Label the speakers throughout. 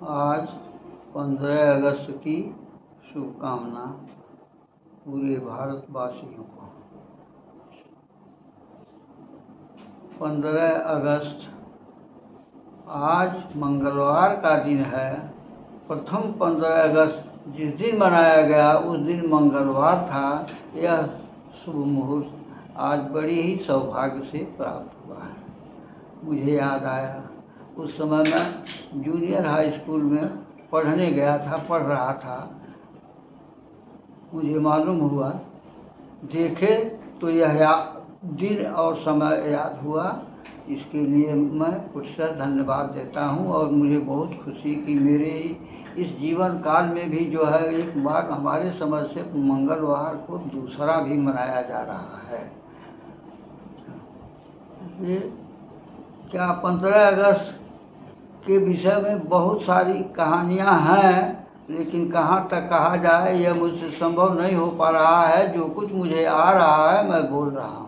Speaker 1: आज 15 अगस्त की शुभकामना पूरे भारतवासियों को। 15 अगस्त आज मंगलवार का दिन है। प्रथम 15 अगस्त जिस दिन मनाया गया उस दिन मंगलवार था। यह शुभ मुहूर्त आज बड़ी ही सौभाग्य से प्राप्त हुआ है। मुझे याद आया, उस समय मैं जूनियर हाई स्कूल में पढ़ रहा था। मुझे मालूम हुआ, देखे तो यह दिन और समय याद हुआ। इसके लिए मैं पुरस्कार धन्यवाद देता हूँ और मुझे बहुत खुशी कि मेरे इस जीवन काल में भी जो है एक बार हमारे समझ से मंगलवार को दूसरा भी मनाया जा रहा है। ये क्या 15 अगस्त के विषय में बहुत सारी कहानियाँ हैं, लेकिन कहाँ तक कहा जाए यह मुझसे संभव नहीं हो पा रहा है। जो कुछ मुझे आ रहा है मैं बोल रहा हूँ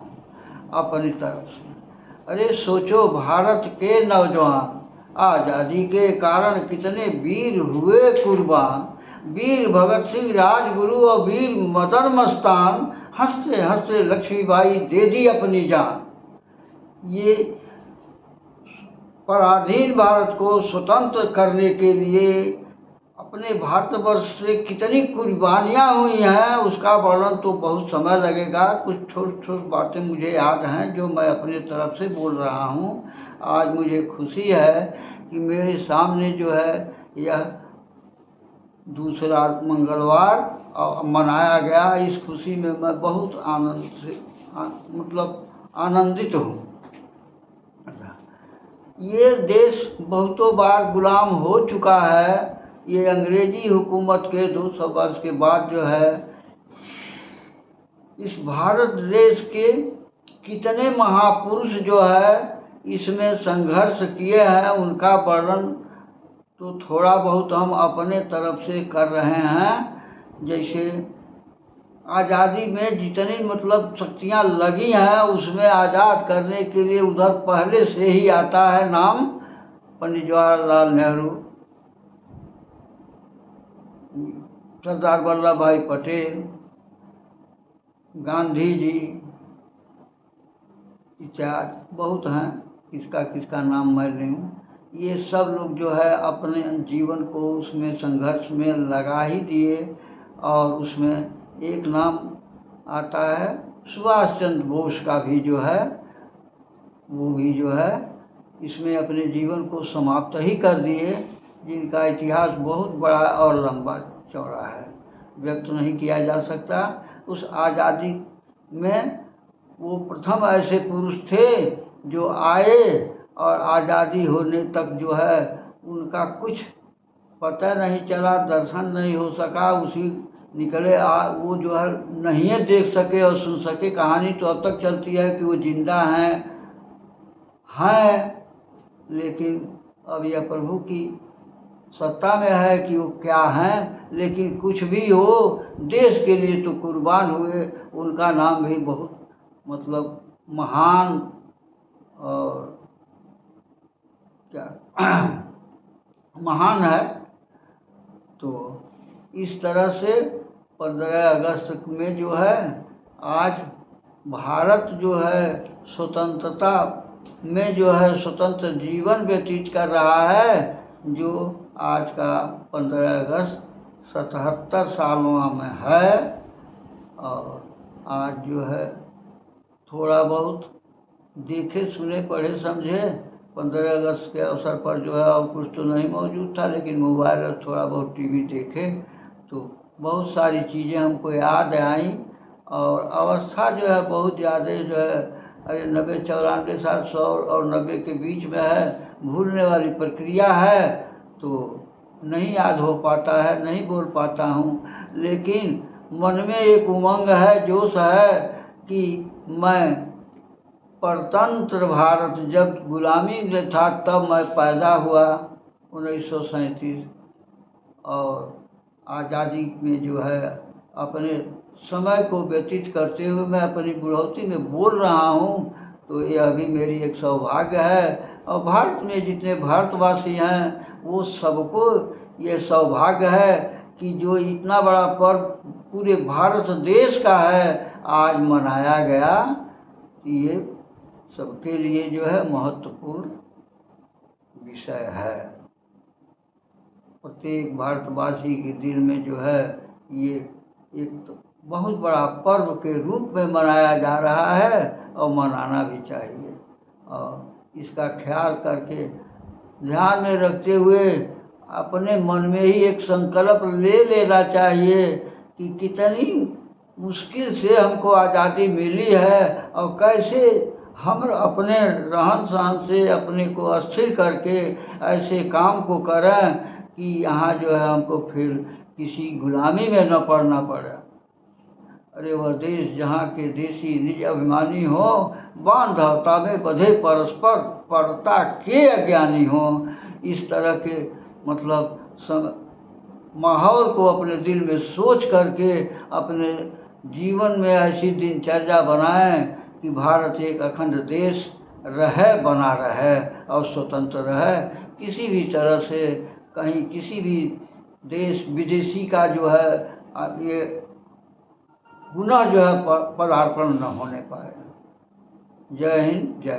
Speaker 1: अपनी तरफ से। अरे सोचो, भारत के नौजवान आज़ादी के कारण कितने वीर हुए कुर्बान। वीर भगत सिंह राजगुरु और वीर मदन मस्तान, हंसते हंसते लक्ष्मीबाई दे दी अपनी जान। ये पराधीन भारत को स्वतंत्र करने के लिए अपने भारतवर्ष से कितनी कुर्बानियाँ हुई हैं, उसका वर्णन तो बहुत समय लगेगा। कुछ छोटी बातें मुझे याद हैं जो मैं अपनी तरफ से बोल रहा हूँ। आज मुझे खुशी है कि मेरे सामने जो है यह दूसरा मंगलवार मनाया गया। इस खुशी में मैं बहुत आनंदित हूँ। ये देश बहुतों बार गुलाम हो चुका है। ये अंग्रेजी हुकूमत के 200 वर्ष के बाद जो है इस भारत देश के कितने महापुरुष जो है इसमें संघर्ष किए हैं, उनका वर्णन तो थोड़ा बहुत हम अपने तरफ से कर रहे हैं। जैसे आज़ादी में जितनी शक्तियाँ लगी हैं, उसमें आज़ाद करने के लिए उधर पहले से ही आता है नाम पंडित जवाहरलाल नेहरू, सरदार वल्लभ भाई पटेल, गांधी जी इत्यादि बहुत हैं। किसका नाम मैं लूँ। ये सब लोग जो है अपने जीवन को उसमें संघर्ष में लगा ही दिए। और उसमें एक नाम आता है सुभाष चंद्र बोस का भी जो है, वो भी जो है इसमें अपने जीवन को समाप्त ही कर दिए, जिनका इतिहास बहुत बड़ा और लंबा चौड़ा है, व्यक्त नहीं किया जा सकता। उस आज़ादी में वो प्रथम ऐसे पुरुष थे जो आए और आज़ादी होने तक जो है उनका कुछ पता नहीं चला, दर्शन नहीं हो सका। उसी निकले वो जो है नहीं देख सके और सुन सके। कहानी तो अब तक चलती है कि वो जिंदा हैं, लेकिन अब यह प्रभु की सत्ता में है कि वो क्या हैं। लेकिन कुछ भी हो, देश के लिए तो कुर्बान हुए। उनका नाम भी बहुत महान और महान है। तो इस तरह से 15 अगस्त में जो है आज भारत जो है स्वतंत्रता में जो है स्वतंत्र जीवन व्यतीत कर रहा है। जो आज का 15 अगस्त 77 सालों में है। और आज जो है थोड़ा बहुत देखे सुने पढ़े समझे 15 अगस्त के अवसर पर जो है और कुछ तो नहीं मौजूद था, लेकिन मोबाइल और थोड़ा बहुत टीवी देखे तो बहुत सारी चीज़ें हमको याद आई। और अवस्था जो है बहुत ज़्यादा जो है 90-94 साल 100 और 90 के बीच में है। भूलने वाली प्रक्रिया है तो नहीं याद हो पाता है, नहीं बोल पाता हूँ। लेकिन मन में एक उमंग है, जोश है कि मैं परतंत्र भारत जब गुलामी में था तब मैं पैदा हुआ 1937। और आज़ादी में जो है अपने समय को व्यतीत करते हुए मैं अपनी बुढ़ौती में बोल रहा हूँ, तो यह भी मेरी एक सौभाग्य है। और भारत में जितने भारतवासी हैं वो सबको ये सौभाग्य है कि जो इतना बड़ा पर्व पूरे भारत देश का है आज मनाया गया। ये सबके लिए जो है महत्वपूर्ण विषय है। प्रत्येक भारतवासी के दिल में जो है ये एक तो बहुत बड़ा पर्व के रूप में मनाया जा रहा है और मनाना भी चाहिए। और इसका ख्याल करके ध्यान में रखते हुए अपने मन में ही एक संकल्प ले लेना चाहिए कि कितनी मुश्किल से हमको आज़ादी मिली है और कैसे हम अपने रहन सहन से अपने को स्थिर करके ऐसे काम को करें कि यहाँ जो है हमको फिर किसी गुलामी में न पड़ना पड़े। अरे वह देश जहाँ के देशी निज अभिमानी हो, बांधवता में बधे परस्पर परता के अज्ञानी हो। इस तरह के मतलब माहौल को अपने दिल में सोच करके अपने जीवन में ऐसी दिनचर्या बनाएं कि भारत एक अखंड देश रहे, बना रहे और स्वतंत्र रहे। किसी भी तरह से कहीं किसी भी देश विदेशी का जो है ये पुनः जो है पदार्पण न होने पाए। जय हिंद, जय